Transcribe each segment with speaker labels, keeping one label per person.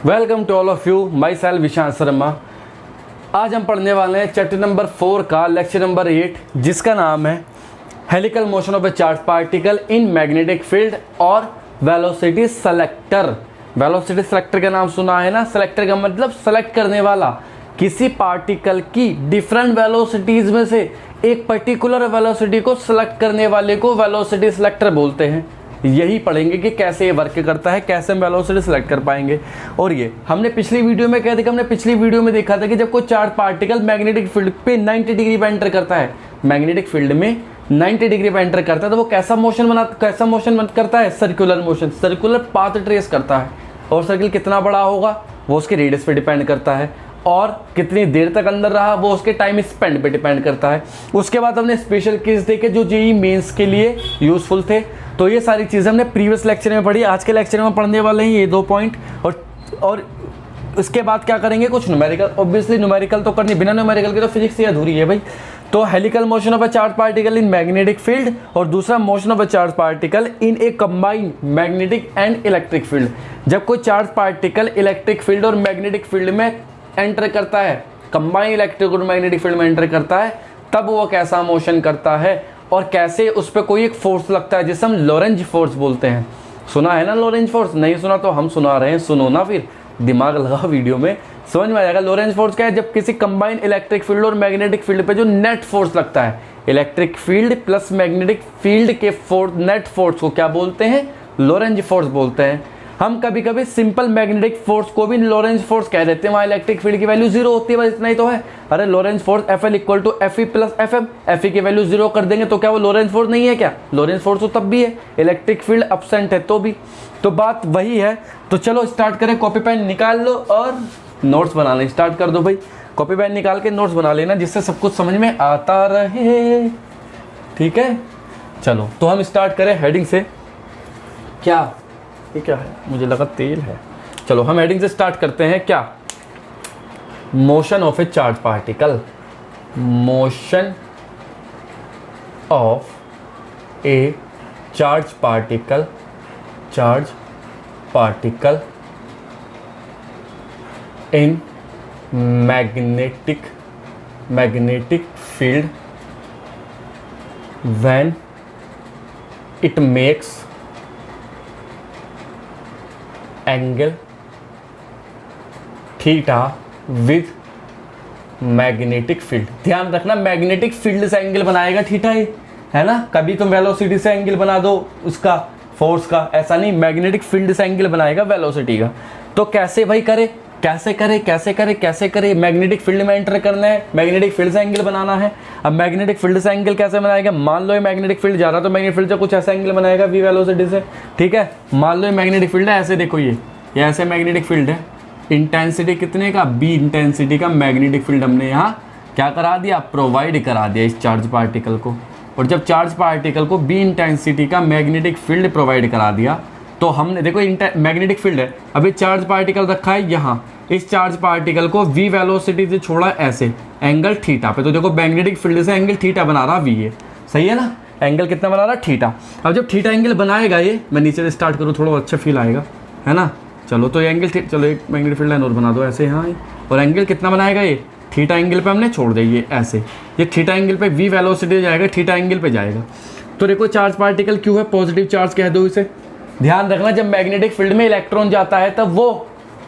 Speaker 1: Welcome to all of you, myself Vishant Sharma. आज हम पढ़ने वाले हैं चैप्टर नंबर 4 का लेक्चर नंबर 8, जिसका नाम है helical motion of a charge particle in magnetic field और वेलोसिटी सेलेक्टर। वेलोसिटी सेलेक्टर का नाम सुना है ना। सेलेक्टर का मतलब सेलेक्ट करने वाला। किसी पार्टिकल की डिफरेंट वेलोसिटीज में से एक पर्टिकुलर वेलोसिटी को सिलेक्ट करने वाले को वेलोसिटी सेलेक्टर बोलते हैं। यही पढ़ेंगे कि कैसे ये वर्क करता है, कैसे हम वेलोसिटी सेलेक्ट कर पाएंगे। और ये हमने पिछली वीडियो में कह हमने पिछली वीडियो में देखा था कि जब कोई चार्ज पार्टिकल मैग्नेटिक फील्ड पे 90 डिग्री पे एंटर करता है, मैग्नेटिक फील्ड में 90 डिग्री पे एंटर करता है, तो वो कैसा मोशन करता है? Circular motion, circular path trace करता है। और सर्किल कितना बड़ा होगा वो उसके रेडियस पे डिपेंड करता है, और कितनी देर तक अंदर रहा वो उसके टाइम स्पेंड पे डिपेंड करता है। उसके बाद हमने स्पेशल केस देखे जो जेईई मेंस के लिए यूजफुल थे। तो ये सारी चीज़ें हमने प्रीवियस लेक्चर में पढ़ी। आज के लेक्चर में पढ़ने वाले हैं ये 2 पॉइंट, और इसके बाद क्या करेंगे? कुछ न्यूमेरिकल। ऑब्वियसली न्यूमेरिकल तो करनी, बिना न्यूमेरिकल के तो फिजिक्स ही अधूरी है भाई। तो helical motion of a charge particle in magnetic field, और दूसरा motion of a charge particle in A combined magnetic and electric field. जब कोई चार्ज पार्टिकल इलेक्ट्रिक फील्ड और मैग्नेटिक फील्ड में एंटर करता है, कंबाइंड इलेक्ट्रिक और मैग्नेटिक फील्ड में एंटर करता है, तब वो कैसा मोशन करता है और कैसे उस पर कोई एक फोर्स लगता है जिसे हम लोरेंज फोर्स बोलते हैं। सुना है ना लोरेंज फोर्स? नहीं सुना तो हम सुना रहे हैं, सुनो ना, फिर दिमाग लगा वीडियो में, समझ में आ जाएगा। लोरेंज फोर्स क्या है? जब किसी कंबाइंड इलेक्ट्रिक फील्ड और मैग्नेटिक फील्ड पे जो नेट फोर्स लगता है, electric field plus magnetic field के नेट फोर्स को क्या बोलते हैं? लोरेंज फोर्स बोलते हैं। हम कभी कभी सिंपल मैग्नेटिक फोर्स को भी लोरेंज फोर्स कह देते हैं। वहाँ इलेक्ट्रिक फील्ड की वैल्यू 0 होती है, बस इतना ही तो है। अरे Lorentz force FL equal to FE plus FM, FE की वैल्यू 0 कर देंगे तो क्या वो लोरेंज फोर्स नहीं है क्या? लोरेंज फोर्स तो तब भी है, इलेक्ट्रिक फील्ड एब्सेंट है तो भी। तो बात वही है। तो चलो स्टार्ट करें। कॉपी पेन निकाल लो और नोट्स बनाना स्टार्ट कर दो भाई। कॉपी पेन निकाल के नोट्स बना लेना, जिससे सब कुछ समझ में आता रहे। ठीक है, चलो तो हम स्टार्ट करें हेडिंग से। क्या ये क्या है? मुझे लगा तेल है। चलो हम हेडिंग से स्टार्ट करते हैं। क्या? Motion of a charge particle. Motion of a charge particle, charge particle in magnetic field when it makes angle theta with magnetic field. ध्यान रखना, मैग्नेटिक फील्ड से एंगल बनाएगा थीटा, ही है ना। कभी तुम वेलोसिटी से एंगल बना दो उसका, फोर्स का, ऐसा नहीं। मैग्नेटिक फील्ड से एंगल बनाएगा वेलोसिटी का। तो कैसे भाई करे? कैसे करे? मैग्नेटिक फील्ड में एंटर करना है, मैग्नेटिक फील्ड से एंगल बनाना है। अब मैग्नेटिक फील्ड से एंगल कैसे बनाएगा? मान लो ये मैग्नेटिक फील्ड जा रहा तो मैग्नेटिक फील्ड से कुछ ऐसा एंगल बनाएगा v वेलोसिटी से। ठीक है, मान लो ये मैग्नेटिक फील्ड है, ऐसे देखो ये ऐसे मैग्नेटिक फील्ड है। इंटेंसिटी कितने का? b इंटेंसिटी का मैग्नेटिक फील्ड हमने यहाँ क्या करा दिया? प्रोवाइड करा दिया इस चार्ज पार्टिकल को। और जब चार्ज पार्टिकल को b इंटेंसिटी का मैग्नेटिक फील्ड प्रोवाइड करा दिया, तो हमने देखो मैग्नेटिक फील्ड है, अभी चार्ज पार्टिकल रखा है यहाँ। इस चार्ज पार्टिकल को v वेलोसिटी से छोड़ा ऐसे एंगल थीटा पे, तो देखो मैग्नेटिक फील्ड से एंगल थीटा बना रहा v है, सही है ना। एंगल कितना बना रहा? थीटा। अब जब थीटा एंगल बनाएगा, ये मैं नीचे से स्टार्ट करूँ, थोड़ा अच्छा फील आएगा, है ना। चलो तो ये एंगल, चलो एक मैग्नेटिक फील्ड लाइन और बना दो ऐसे यहाँ, और एंगल कितना बनाएगा? ये थीटा एंगल पे हमने छोड़ दिया, ये ऐसे, ये थीटा एंगल पे v वेलोसिटी जाएगा, थीटा एंगल पे जाएगा। तो देखो चार्ज पार्टिकल क्यों है? पॉजिटिव चार्ज कह दो इसे। ध्यान रखना, जब मैग्नेटिक फील्ड में इलेक्ट्रॉन जाता है तब वो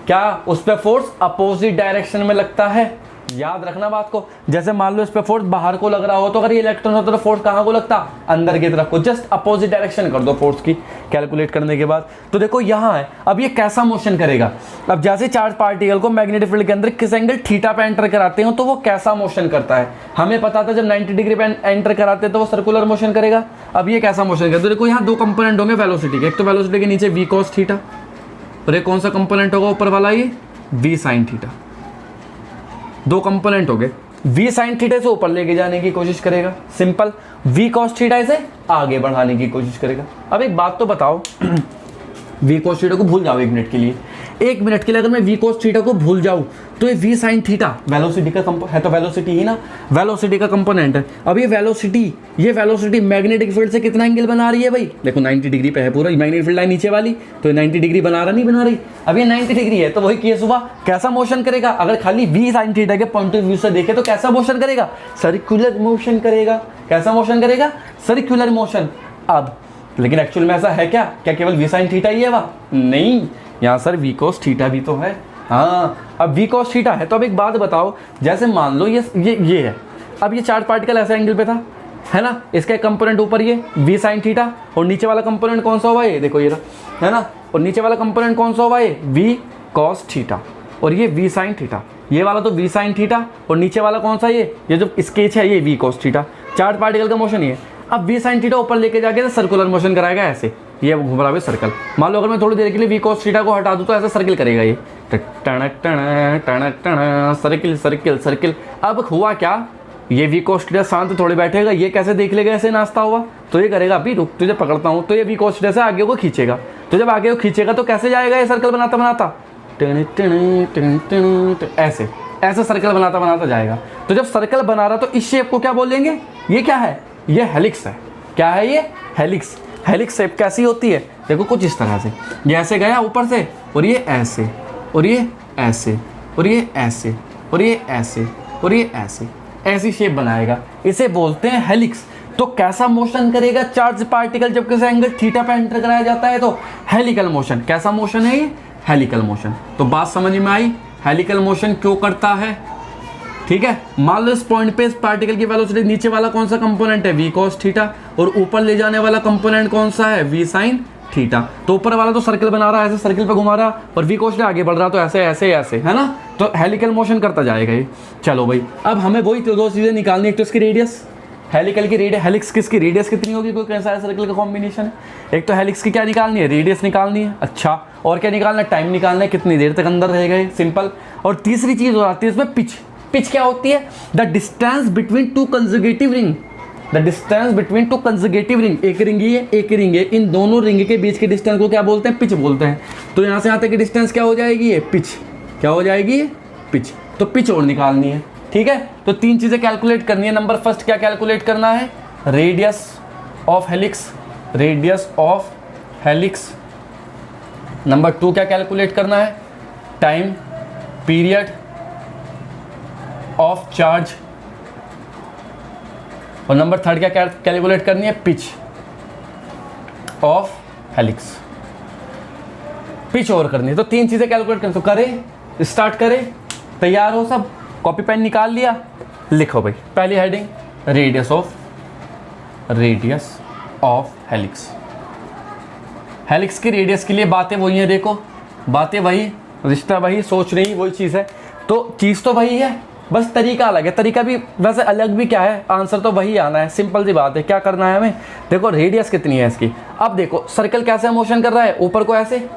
Speaker 1: क्या, उस पर फोर्स अपोजिट डायरेक्शन में लगता है। याद रखना बात को। जैसे मान लो इस पे फोर्स बाहर को लग रहा हो, तो अगर ये इलेक्ट्रॉन होता तो फोर्स कहाँ को लगता? अंदर की तरफ को। जस्ट अपोजिट डायरेक्शन कर दो फोर्स की कैलकुलेट करने के बाद। तो देखो यहाँ है, अब ये कैसा मोशन करेगा? अब जैसे चार्ज पार्टिकल को मैग्नेटिक फील्ड के अंदर किस एंगल थीटा पे एंटर कराते हो, तो वो कैसा मोशन करता है? हमें पता था जब 90 डिग्री पे एंटर कराते हैं तो वो सर्कुलर मोशन करेगा। अब ये कैसा मोशन करेगा? तो देखो यहाँ 2 कंपोनेंट होंगे वेलोसिटी के। एक तो वेलोसिटी के नीचे v cos थीटा, और एक कौन सा कंपोनेंट होगा ऊपर वाला? ये v sin थीटा। 2 कंपोनेंट हो गए। v sin थीटा से ऊपर लेके जाने की कोशिश करेगा, सिंपल। v cos थीटा से आगे बढ़ाने की कोशिश करेगा। अब एक बात तो बताओ, वी कोस थीटा को भूल जाओ 1 मिनट के लिए। 1 मिनट के लिए अगर मैं वी कोस थीटा को भूल जाऊँ तो ये वी साइन थीटा वेलोसिटी का है, तो वेलोसिटी ही ना, वेलोसिटी का कंपोनेंट है। अब ये वेलोसिटी मैग्नेटिक फील्ड से कितना एंगल बना रही है भाई, देखो 90 डिग्री पे है पूरा मैग्नेटिक फील्ड लाइन नीचे वाली, तो 90 डिग्री बना रहा नहीं बना रही। अब ये 90 डिग्री है तो वही केस हुआ, कैसा मोशन करेगा, अगर खाली वी साइन थीटा के पॉइंट ऑफ व्यू से देखे तो कैसा मोशन करेगा, सर्कुलर मोशन करेगा। कैसा मोशन करेगा, सर्कुलर मोशन। अब लेकिन एक्चुअल में ऐसा है क्या केवल वी साइन थीटा ही है वह, नहीं, यहाँ सर वी कोस थीटा भी तो है। हाँ, अब वी कोस थीटा है तो अब एक बात बताओ, जैसे मान लो ये है, अब ये चार्ज पार्टिकल ऐसे एंगल पे था, है ना, इसका एक कंपोनेंट ऊपर ये वी साइन थीटा, और नीचे वाला कंपोनेंट कौन सा हुआ ये, देखो ये रहा, है ना, और नीचे वाला कंपोनेंट कौन सा हुआ ये वी कॉस थीटा, और ये वी साइन थीटा, ये वाला तो वी साइन थीटा, और नीचे वाला कौन सा ये जो स्केच है ये v cos theta. Charge particle का मोशन ये। अब वी साइन थीटा ऊपर लेके जाके सर्कुलर मोशन कराएगा ऐसे, ये घूम रहा है सर्कल। मान लो अगर मैं थोड़ी देर के लिए वी कॉस थीटा को हटा दूं तो ऐसा सर्कल करेगा ये, टणक टणक टणक टणक, सर्किल सर्किल सर्किल। अब हुआ क्या, ये वी कॉस थीटा शांत थोड़े बैठेगा, ये कैसे देख लेगा ऐसे नाचता हुआ, तो ये करेगा अभी रुक तुझे पकड़ता हूँ, तो ये वी कॉस थीटा से आगे को खींचेगा, तो जब आगे को खींचेगा तो कैसे जाएगा ये सर्कल बनाता बनाता, ऐसे ऐसे सर्कल बनाता बनाता जाएगा। तो जब सर्कल बना रहा तो इस शेप को क्या बोलेंगे, ये क्या है, ये हेलिक्स है। क्या है ये, हेलिक्स। हेलिक्स शेप कैसी होती है, देखो कुछ इस तरह से, ये ऐसे गया ऊपर से, और ये ऐसे, और ये ऐसे, और ये ऐसे, और ये ऐसे, और ये ऐसे, ऐसी शेप बनाएगा, इसे बोलते हैं हेलिक्स। तो कैसा मोशन करेगा चार्ज पार्टिकल जब किसी एंगल थीटा पे एंटर कराया जाता है, तो हेलिकल मोशन। कैसा मोशन है ये, हेलिकल मोशन। तो बात समझ में आई, हेलिकल मोशन क्यों करता है, ठीक है। मान लो इस पॉइंट पे इस पार्टिकल की वेलोसिटी, नीचे वाला कौन सा कंपोनेंट है वी कॉस थीटा, और ऊपर ले जाने वाला कंपोनेंट कौन सा है वी साइन थीटा। तो ऊपर वाला तो सर्कल बना रहा है, ऐसे सर्कल पे घुमा रहा, और वी कॉस आगे बढ़ रहा, तो ऐसे ऐसे ऐसे, है ना, तो हेलिकल मोशन करता जाएगा ये। चलो भाई, अब हमें वही तो दो चीजें निकालनी, एक तो इसकी रेडियस, हेलिकल की रेडियस, हेलिक्स किसकी रेडियस कितनी होगी, कोई कैसा है सर्कल का कॉम्बिनेशन है, एक तो हेलिक्स की क्या निकालनी है, रेडियस निकालनी है। अच्छा, और क्या निकालना है, टाइम निकालना है, कितनी देर तक अंदर रहेगा ये, सिंपल। और तीसरी चीज हो जाती है इसमें पिच। पिच क्या होती है, the distance between two consecutive ring, the distance between two consecutive ring, एक रिंग ये एक रिंग है, इन दोनों रिंग के बीच के डिस्टेंस को क्या बोलते हैं, पिच बोलते हैं। तो यहाँ से यहाँ तक की डिस्टेंस क्या हो जाएगी, ये पिच। क्या हो जाएगी, ये पिच। तो पिच और निकालनी है, ठीक है। तो 3 चीजें कैलकुलेट करनी है। नंबर फर्स्ट क्या कैलकुलेट करना है, radius of helix, radius of helix. Number 2 क्या कैलकुलेट करना है, टाइम पीरियड ऑफ चार्ज, और नंबर 3 क्या कैलकुलेट करनी है, पिच ऑफ हेलिक्स। पिच और करनी है, तो 3 चीजें कैलकुलेट करनी। तो करें, स्टार्ट करें, तैयार हो सब, कॉपी पेन निकाल लिया, लिखो भाई। पहली heading, radius of helix. Helix की रेडियस के लिए बातें वही हैं, देखो बातें वही, रिश्ता वही, सोच रही वही चीज़ है। तो चीज़ तो वही है, बस तरीका अलग है। तरीका भी वैसे अलग भी क्या है, आंसर तो वही आना है, सिंपल सी बात है। क्या करना है हमें, देखो रेडियस कितनी है इसकी। अब देखो सर्कल कैसे मोशन कर रहा है, ऊपर को ऐसे,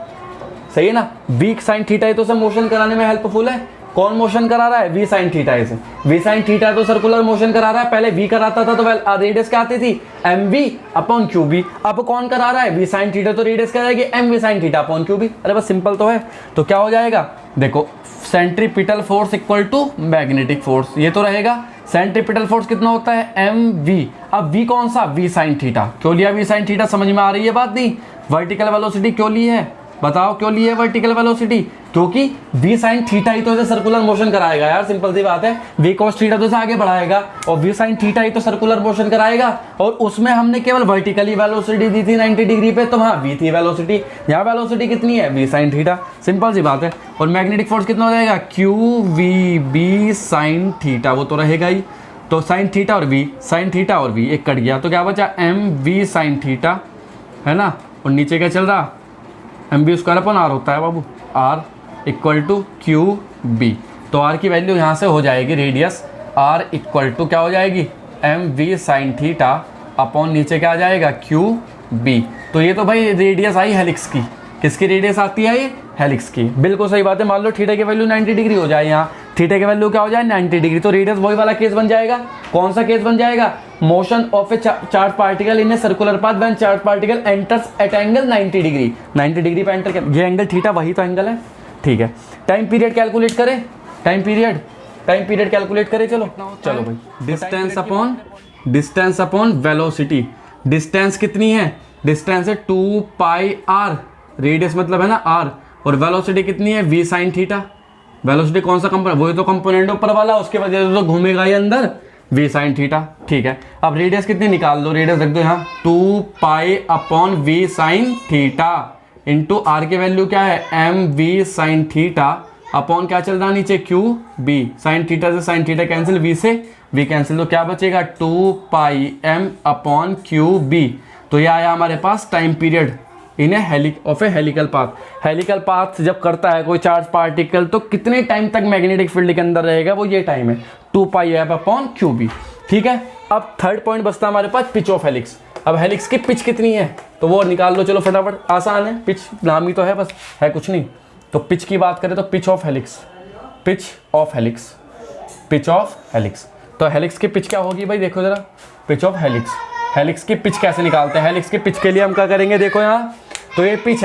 Speaker 1: सही है ना, वी साइन थीटा है तो उसे मोशन कराने में हेल्पफुल है। कौन मोशन करा रहा है, वी साइन थीटा है। वी साइन थीटा तो सर्कुलर मोशन करा रहा है, पहले वी कराता था तो रेडियस क्या आती थी, m v upon q b. अब कौन करा रहा है, वी साइन थीटा, तो रेडियस क्या आएगी, m v sine theta upon q b. अरे बस सिंपल तो है। तो क्या हो जाएगा, देखो centripetal force equal to magnetic force, ये तो रहेगा। सेंट्रीपिटल फोर्स कितना होता है, एम वी। अब वी कौन सा, वी साइन थीटा। क्यों लिया वी साइन थीटा, समझ में आ रही है बात नहीं। वर्टिकल वेलोसिटी क्यों ली है, बताओ क्यों ली है वर्टिकल वेलोसिटी, क्योंकि वी साइन थीटा ही तो इसे सर्कुलर मोशन कराएगा यार, सिंपल सी बात है। वी कॉस थीटा तो इसे आगे बढ़ाएगा, और वी साइन थीटा ही तो सर्कुलर मोशन कराएगा। और उसमें हमने केवल वर्टिकली वेलोसिटी दी थी 90 डिग्री पे, तो वहाँ वी थी वेलोसिटी, यहाँ वेलोसिटी कितनी है, वी साइन थीटा, सिंपल सी बात है। और मैग्नेटिक फोर्स कितना हो जाएगा, q v b sine theta, वो तो रहेगा ही। तो साइन थीटा और वी, साइन थीटा और वी एक कट गया, तो क्या बचा, एम वी साइन थीटा, है ना। और नीचे क्या चल रहा, एम बी स्क्वायर अपन आर होता है बाबू, R equal to Q B. तो आर की वैल्यू यहाँ से हो जाएगी, रेडियस आर इक्वल टू क्या हो जाएगी, m v sine theta upon नीचे क्या आ जाएगा, क्यू बी। तो ये तो भाई रेडियस आई हेलिक्स की। किसकी रेडियस आती है ये, हेलिक्स की। बिल्कुल सही बात है। मान लो थीटा की वैल्यू 90 डिग्री हो जाए, यहाँ थीटा की वैल्यू क्या हो जाए, 90 डिग्री, तो रेडियस वही वाला केस बन जाएगा। कौन सा केस बन जाएगा, motion of a charge particle in a circular path when charge particle enters at angle 90 degree. 90 degree पे एंटर कर, ये एंगल थीटा वही तो एंगल है, ठीक है। टाइम पीरियड कैलकुलेट करें, टाइम पीरियड कैलकुलेट करें। चलो भाई, डिस्टेंस अपॉन वेलोसिटी। डिस्टेंस कितनी है? डिस्टेंस है 2 पाई आर, रेडियस मतलब है ना आर, और वेलोसिटी कितनी है? v sine theta. वेलोसिटी कौन सा कंपोनेंट? वही तो कंपोनेंट ऊपर वाला, उसके वजह से तो घूमेगा ही अंदर, v साइन थीटा, ठीक है। अब रेडियस कितनी निकाल दो, रेडियस रख दो यहाँ 2 pi upon v sine theta into r की वैल्यू क्या है? mv साइन थीटा अपॉन क्या चल रहा नीचे? qb। साइन थीटा से साइन थीटा कैंसिल, v से v कैंसिल, तो क्या बचेगा? 2 पाई m अपॉन qb। तो ये आया हमारे पास time period in of a helical path. Helical path जब करता है कोई चार्ज पार्टिकल तो कितने टाइम तक मैग्नेटिक फील्ड के अंदर रहेगा, वो ये टाइम है 2 पाई एफ अपॉन क्यूबी, ठीक है। अब थर्ड पॉइंट बचता हमारे पास पिच ऑफ हेलिक्स। अब हेलिक्स की पिच कितनी है तो वो निकाल लो, चलो फटाफट, आसान है, पिच नाम ही तो है, बस है कुछ नहीं। तो पिच की बात करें तो पिच ऑफ हेलिक्स, तो हेलिक्स की पिच क्या होगी भाई? देखो जरा, पिच ऑफ हेलिक्स की पिच कैसे निकालते हैं? हेलिक्स की पिच के लिए हम क्या करेंगे, देखो यहाँ, तो ये पिच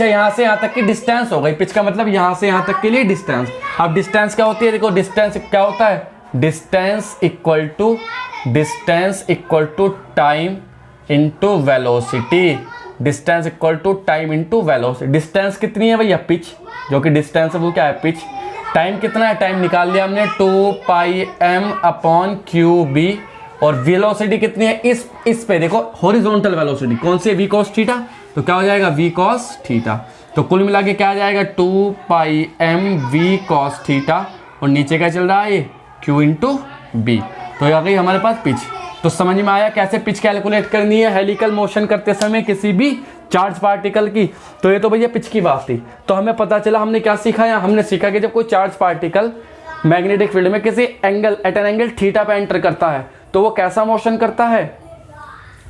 Speaker 1: है यहाँ से यहाँ तक की डिस्टेंस हो गई। पिच का मतलब यहाँ से यहाँ तक के लिए डिस्टेंस। अब डिस्टेंस क्या होती है? देखो डिस्टेंस क्या होता है? Distance equal to time into velocity. Distance equal to time into velocity. Distance कितनी है भैया? पिच, जो कि डिस्टेंस है वो क्या है? पिच। टाइम कितना है? टाइम निकाल लिया हमने 2 पाई m अपॉन क्यू बी। और वेलोसिटी कितनी है? इस पे देखो, हॉरिजॉन्टल वेलोसिटी कौन सी है? v cos थीटा, तो क्या हो जाएगा? v cos theta. तो कुल मिला के क्या आ जाएगा? 2 पाई m v cos थीटा, और नीचे क्या चल रहा है? ये q इंटू बी। तो आ गई हमारे पास पिच। तो समझ में आया कैसे पिच कैलकुलेट करनी है हेलिकल मोशन करते समय किसी भी चार्ज पार्टिकल की। तो ये तो भैया पिच की बात थी। तो हमें पता चला, हमने क्या सीखा है? हमने सीखा कि जब कोई चार्ज पार्टिकल मैग्नेटिक फील्ड में किसी angle at an angle theta पे एंटर करता है तो वो कैसा मोशन करता है?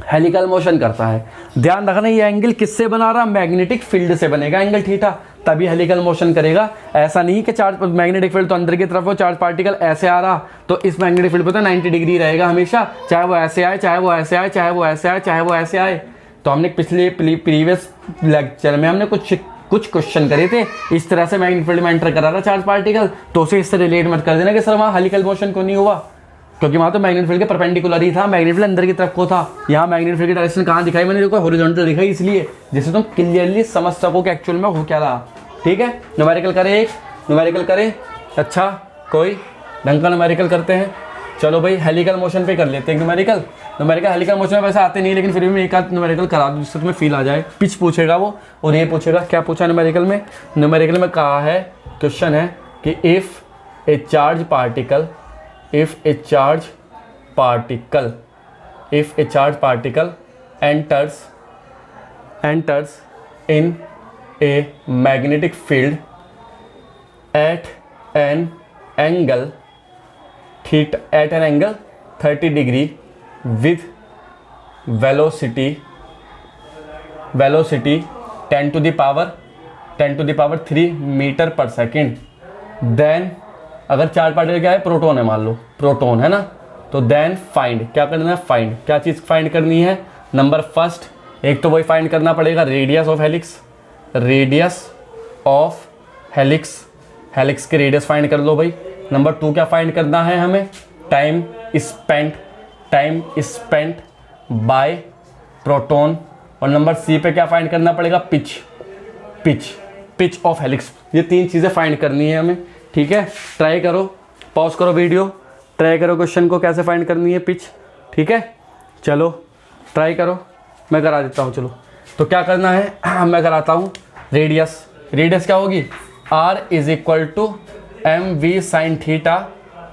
Speaker 1: हेलिकल मोशन करता है। ध्यान रखना, ये एंगल किससे बना रहा? मैग्नेटिक फील्ड से बनेगा एंगल थीटा, तभी हेलिकल मोशन करेगा। ऐसा नहीं कि चार्ज मैग्नेटिक फील्ड तो अंदर की तरफ हो, चार्ज पार्टिकल ऐसे आ रहा तो इस मैग्नेटिक फील्ड पे तो 90 डिग्री रहेगा हमेशा, चाहे वो ऐसे आए, चाहे वो ऐसे आए, चाहे वो ऐसे आए, चाहे वो ऐसे आए। तो हमने पिछले प्रीवियस लेक्चर में हमने कुछ क्वेश्चन करे थे, इस तरह से मैग्नेटिक फील्ड में एंटर करा रहा चार्ज पार्टिकल, तो उसे इससे रिलेट मत कर देना कि सर वहाँ हेलिकल मोशन क्यों नहीं हुआ, क्योंकि वहाँ तो मैग्नेटिक फील्ड के परपेंडिकुलर ही था, मैग्नेटिक फील्ड अंदर की तरफ को था। यहाँ मैग्नेटिक फील्ड की डायरेक्शन कहाँ दिखाई मैंने? देखो हॉरिजॉन्टल दिखाई, इसलिए जिससे तुम क्लियरली समझ सको कि एक्चुअल में हो क्या रहा, ठीक है। न्यूमेरिकल करें, अच्छा कोई ढंग का न्यूमेरिकल करते हैं। चलो भाई हेलिकल मोशन पे कर लेते हैं न्यूमेरिकल हेलिकल मोशन में वैसे आते नहीं, लेकिन फिर भी एक आध न्यूमेरिकल करा दो जिससे तुम्हें फील आ जाए। पिच पूछेगा वो, और ये पूछेगा, क्या पूछा न्यूमेरिकल में कहा है, क्वेश्चन है कि if A charge particle enters in a magnetic field at an angle 30 degree with velocity 10 to the power 3 metre पर सेकेंड। देन अगर चार्ज पार्टिकल क्या है? प्रोटॉन है, मान लो प्रोटॉन है ना, तो देन फाइंड, क्या करना है? फाइंड, क्या चीज़ फाइंड करनी है? नंबर फर्स्ट, एक तो वही फाइंड करना पड़ेगा रेडियस ऑफ हेलिक्स के रेडियस फाइंड कर लो भाई। नंबर 2 क्या फाइंड करना है हमें? Time spent by proton. और नंबर सी पे क्या फाइंड करना पड़ेगा? Pitch of helix. ये 3 चीज़ें फाइंड करनी है हमें, ठीक है। ट्राई करो, पॉज करो वीडियो, ट्राई करो क्वेश्चन को कैसे फाइंड करनी है पिच, ठीक है। चलो ट्राई करो, मैं करा देता हूँ। चलो तो क्या करना है, मैं कराता हूँ। रेडियस क्या होगी? R is equal to mv sine theta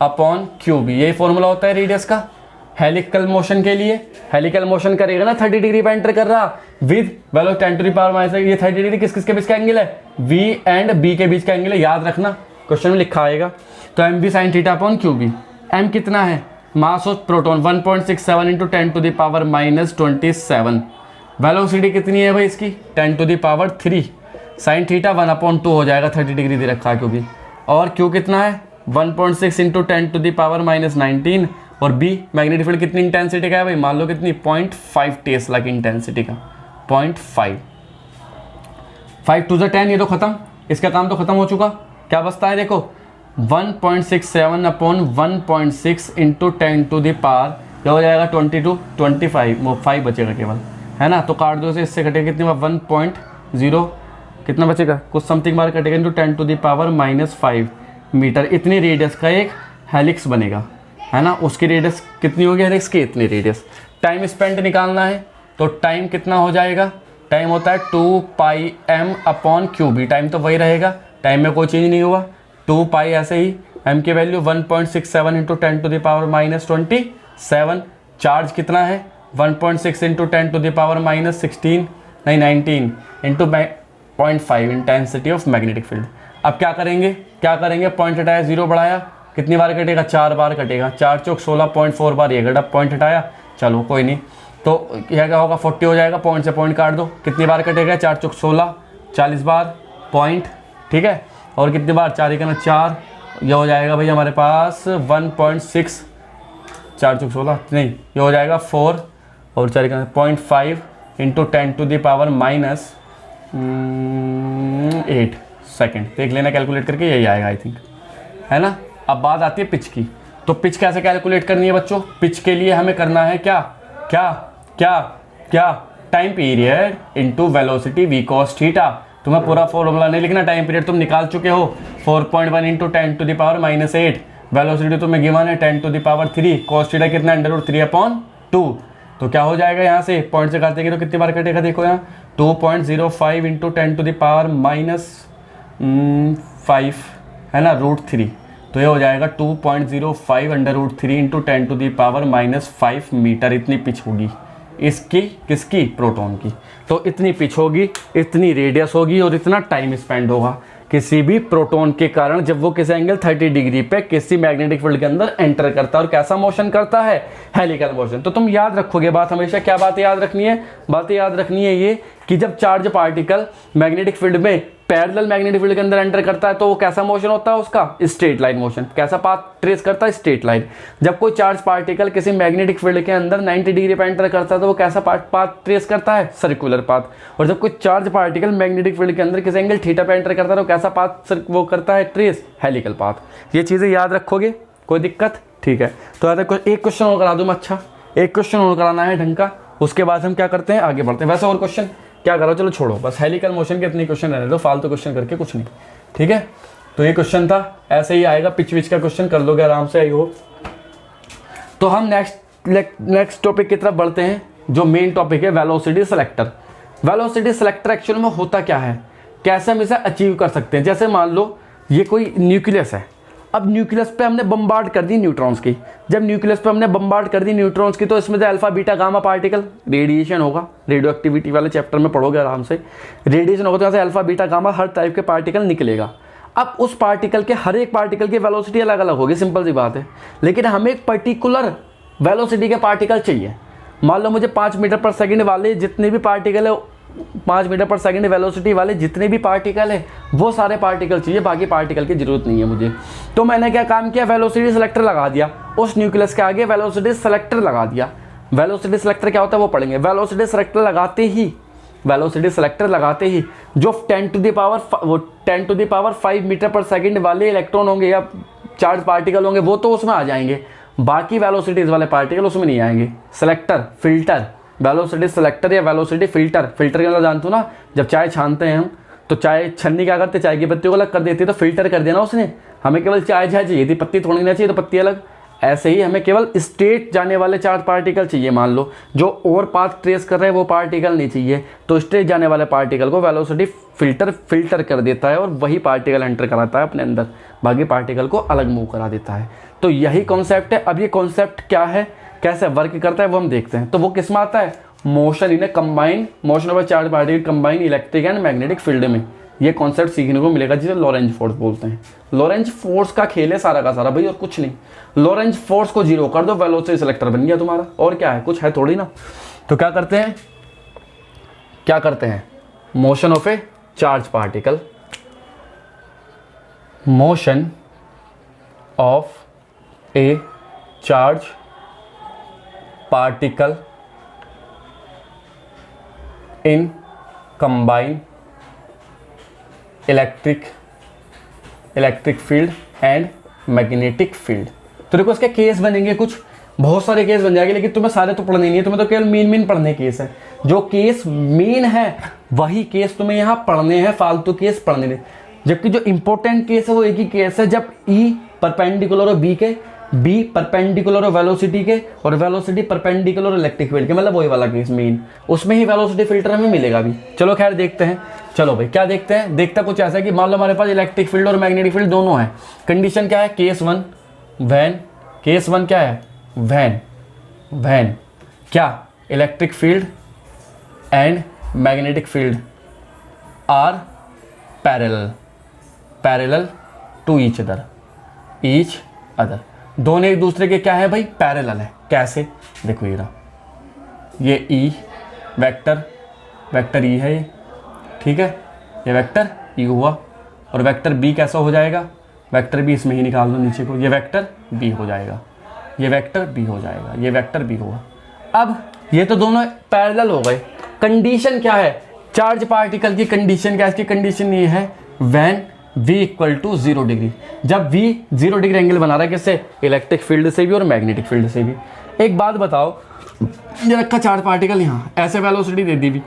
Speaker 1: upon q b, यही फॉर्मूला होता है रेडियस का हेलिकल मोशन के लिए। हेलिकल मोशन करेगा ना 30 डिग्री पे एंटर कर रहा with velocity 10 to the power minus, ये 30 डिग्री किस के बीच का एंगल है? v एंड b के बीच का एंगल है, याद रखना, क्वेश्चन में लिखा आएगा। तो mv sine theta upon q b, m कितना है? Mass of proton 1.67 into 10 to the power minus 27। Velocity कितनी है भाई इसकी? 10 to the power 3। Sine theta 1/2 हो जाएगा, 30 डिग्री दे रखा है क्योंकि। और क्यू कितना है? 1.6 into 10 to the power minus 19 और बी मैग्नेटिक फील्ड कितनी इंटेंसिटी का है भाई, मान लो कितनी 0.5 टेस्ला की इंटेंसिटी का, 0.5, 5 टू द 10, ये तो खत्म, इसका काम तो खत्म हो चुका। क्या बचता है देखो 1.67 upon 1.6 into 10 to the power, क्या हो जाएगा 22, 25, वो 5 बचेगा केवल, है ना। तो काट दो से, इससे कटेगा कितनी 1.0 कितना बचेगा, कुछ समथिंग बार कटेगा into 10 to the power -5 metre. इतनी रेडियस का एक हेलिक्स बनेगा, है ना। उसकी रेडियस कितनी होगी हेलिक्स की, इतनी रेडियस। टाइम स्पेंड निकालना है तो टाइम कितना हो जाएगा, टाइम होता है 2πm अपॉन क्यूबी, टाइम तो वही रहेगा, टाइम में कोई चेंज नहीं हुआ, 2π ऐसे ही, m की value 1.67 into 10 to the power -27। Charge कितना है 1.6 इंटू 10 टू द पावर -16 नहीं 19 into 0.5 intensity of magnetic field. अब क्या करेंगे, पॉइंट हटाया, 0 बढ़ाया, कितनी बार कटेगा, 4 बार कटेगा, 4 चौक 16.4 बार ये घटा, पॉइंट हटाया, चलो कोई नहीं। तो यह क्या होगा 40 हो जाएगा, पॉइंट से पॉइंट काट दो, कितनी बार कटेगा, 4 चौक 16, 40 बार पॉइंट, ठीक है। और कितनी बार, 4 1 4, यह हो जाएगा भाई हमारे पास 1.6, 4 चौक 16 नहीं, ये हो जाएगा 4 और 4 0.5 into 10 to the power -8 second. देख लेना कैलकुलेट करके, यही आएगा आई थिंक, है ना। अब बात आती है पिच की, तो पिच कैसे कैलकुलेट करनी है बच्चों, पिच के लिए हमें करना है क्या क्या क्या क्या, time period into velocity v cos theta. तुम्हें पूरा फॉर्मूला नहीं लिखना, टाइम पीरियड तुम निकाल चुके हो, 4.1 into 10 to the power -8, velocity तुम्हें गिवन है 10 to the power 3, cos theta कितना √3/2। तो क्या हो जाएगा, यहाँ से पॉइंट से काटेंगे तो कितनी बार कटेगा, देखो यहाँ 2.05 इंटू 10 टू द पावर -5, है ना, √3। तो ये हो जाएगा 2.05 √3 into 10 to the power -5 metre. इतनी पिच होगी इसकी, किसकी, प्रोटॉन की। तो इतनी पिच होगी, इतनी रेडियस होगी और इतना टाइम स्पेंड होगा किसी भी प्रोटॉन के कारण जब वो किसी एंगल 30 डिग्री पे किसी मैग्नेटिक फील्ड के अंदर एंटर करता है। और कैसा मोशन करता है, हेलिकल मोशन। तो तुम याद रखोगे बात हमेशा, क्या बात याद रखनी है, बात याद रखनी है ये कि जब चार्ज पार्टिकल मैग्नेटिक फील्ड में पैरेलल मैग्नेटिक फील्ड के अंदर एंटर करता है तो वो कैसा मोशन होता है उसका, स्ट्रेट लाइन मोशन। कैसा पाथ ट्रेस करता है, स्ट्रेट लाइन। जब कोई चार्ज पार्टिकल किसी मैग्नेटिक फील्ड के अंदर 90 डिग्री पे एंटर करता है तो वो कैसा पाथ ट्रेस करता है, सर्कुलर पाथ। और जब कोई चार्ज पार्टिकल मैग्नेटिक फील्ड के अंदर किसी एंगल थीटा पे एंटर करता है तो कैसा पाथ वो करता है, ट्रेस, हेलिकल पाथ। ये चीजें याद रखोगे, कोई दिक्कत, ठीक है। तो एक क्वेश्चन और करा दूं मैं, अच्छा एक क्वेश्चन और कराना है ढंग का, उसके बाद हम क्या करते हैं, आगे बढ़ते हैं। वैसे और क्वेश्चन क्या करो, चलो छोड़ो, बस हेलिकल मोशन के इतने क्वेश्चन रहने दो, फालतू क्वेश्चन करके कुछ नहीं, ठीक है। तो ये क्वेश्चन था, ऐसे ही आएगा, पिच विच का क्वेश्चन कर लोगे आराम से, आई होप। तो हम नेक्स्ट टॉपिक की तरफ बढ़ते हैं, जो मेन टॉपिक है velocity selector. Velocity selector actual में होता क्या है, कैसे हम इसे अचीव कर सकते हैं। जैसे मान लो ये कोई न्यूक्लियस है, अब न्यूक्लियस पे हमने बम्बार्ड कर दी न्यूट्रॉन्स की। जब न्यूक्लियस पे हमने बम्बार्ड कर दी न्यूट्रॉन्स की तो इसमें से alpha beta gamma particle, radiation होगा, रेडियो एक्टिविटी वाले चैप्टर में पढ़ोगे आराम से, रेडिएशन होगा तो यहाँ से अल्फा बीटा गामा हर टाइप के पार्टिकल निकलेगा। अब उस पार्टिकल के हर एक पार्टिकल की वेलोसिटी अलग अलग होगी, सिंपल सी बात है, लेकिन हमें एक पर्टिकुलर वेलोसिटी के पार्टिकल चाहिए। मान लो मुझे 5 मीटर पर सेकेंड वाले जितने भी पार्टिकल है, 5 मीटर पर सेकंड वेलोसिटी वाले जितने भी पार्टिकल है वो सारे पार्टिकल चाहिए, बाकी पार्टिकल की जरूरत नहीं है मुझे। तो मैंने क्या काम किया, वेलोसिटी सेलेक्टर लगा दिया, उस न्यूक्लियस के आगे वेलोसिटी सेलेक्टर लगा दिया। वेलोसिटी सेलेक्टर क्या होता है वो पढ़ेंगे। वेलोसिटी सेलेक्टर लगाते ही जो 10 टू द पावर 5 मीटर पर सेकंड वाले इलेक्ट्रॉन होंगे या चार्ज पार्टिकल होंगे वो तो उसमें आ जाएंगे, बाकी वेलोसिटीज वाले पार्टिकल उसमें नहीं आएंगे। सेलेक्टर, फिल्टर, वेलोसिटी सेलेक्टर या वेलोसिटी फिल्टर। फिल्टर के मतलब जानते हो ना, जब चाय छानते हैं हम तो चाय छन्नी क्या करते, चाय की पत्ती को अलग कर देती है, तो फिल्टर कर देना उसने। हमें केवल चाय चाहिए थी, पत्ती थोड़ी ना चाहिए तो पत्ती अलग। ऐसे ही हमें केवल स्ट्रेट जाने वाले चार्ज पार्टिकल चाहिए, मान लो जो और पाथ ट्रेस कर रहे हैं वो पार्टिकल नहीं चाहिए, तो स्ट्रेट जाने वाले पार्टिकल को वेलोसिटी फिल्टर कर देता है और वही पार्टिकल एंटर कराता है अपने अंदर, बाकी पार्टिकल को अलग मूव करा देता है। तो यही कॉन्सेप्ट है। अब ये कॉन्सेप्ट क्या है, कैसे वर्क करता है वो हम देखते हैं। तो वो किस में आता है, motion in combine motion of charge particle combine electric and magnetic field में ये कॉन्सेप्ट सीखने को मिलेगा, जिसे लॉरेंज फोर्स बोलते हैं। लॉरेंज फोर्स का खेल है सारा का सारा भाई, और कुछ नहीं। लॉरेंज फोर्स को जीरो कर दो, वेलोसिटी सेलेक्टर बन गया तुम्हारा, और क्या है, कुछ है थोड़ी ना। तो क्या करते हैं, motion of a charge particle, motion of a charge particle in combine electric field and magnetic field. तो देखो इसके केस बनेंगे, कुछ बहुत सारे केस बन जाएंगे, लेकिन तुम्हें सारे तो पढ़ने नहीं है, तुम्हें तो केवल मेन पढ़ने केस है। जो केस मेन है वही केस तुम्हें यहाँ पढ़ने हैं, फालतू केस पढ़ने नहीं। जबकि जो इंपॉर्टेंट केस है वो एक ही केस है, जब E परपेंडिकुलर हो बी के, बी परपेंडिकुलर हो वेलोसिटी के, और वेलोसिटी परपेंडिकुलर हो इलेक्ट्रिक फील्ड के, मतलब वही वाला केस मेन, उसमें ही वेलोसिटी फिल्टर हमें मिलेगा भी। चलो खैर देखते हैं। चलो भाई क्या देखते हैं, देखता कुछ ऐसा है कि मान लो हमारे पास इलेक्ट्रिक फील्ड और मैग्नेटिक फील्ड दोनों है। कंडीशन क्या है, case one when, case one क्या है, वैन क्या, electric field and magnetic field are parallel to each other, दोनों एक दूसरे के क्या है भाई, पैरेलल है। कैसे, देखो ये रहा, ये E वेक्टर E है ये, ठीक है, ये वेक्टर E हुआ, और वेक्टर B कैसा हो जाएगा, वेक्टर B इसमें ही निकाल दो नीचे को, ये वेक्टर B हो जाएगा, ये वेक्टर B हो जाएगा, ये वेक्टर B हुआ। अब ये तो दोनों पैरेलल हो गए। कंडीशन क्या है, चार्ज पार्टिकल की कंडीशन क्या है, इसकी कंडीशन ये है when V equal to 0 degree, जब V 0 डिग्री एंगल बना रहा है किससे, इलेक्ट्रिक फील्ड से भी और मैग्नेटिक फील्ड से भी। एक बात बताओ, ये रखा चार्ज पार्टिकल यहाँ, ऐसे वेलोसिटी दे दी भी,